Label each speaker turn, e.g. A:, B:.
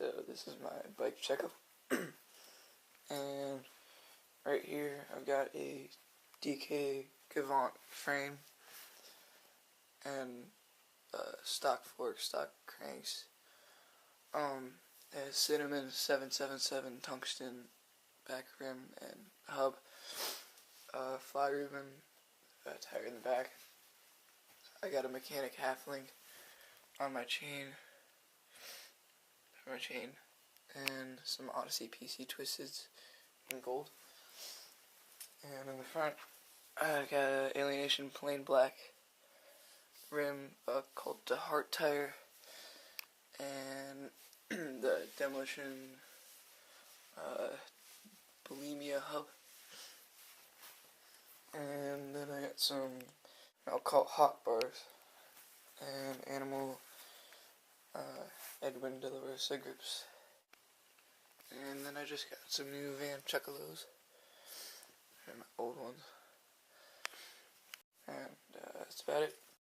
A: So this is my bike checkup. And right here I've got a DK Gavant frame and stock forks, stock cranks. It has Cinnamon 777 tungsten back rim and hub, fly ribbon, tire in the back. I got a mechanic half link on my chain, and some Odyssey PC Twisteds in gold. And in the front, I got an Alienation plain black rim called the Heart tire, and the Demolition Bulimia hub. And then I got some, I'll call it hot bars, and Animal Edwin De La Rosa grips. And then I just got some new Van Chuckalos, and my old ones. And that's about it.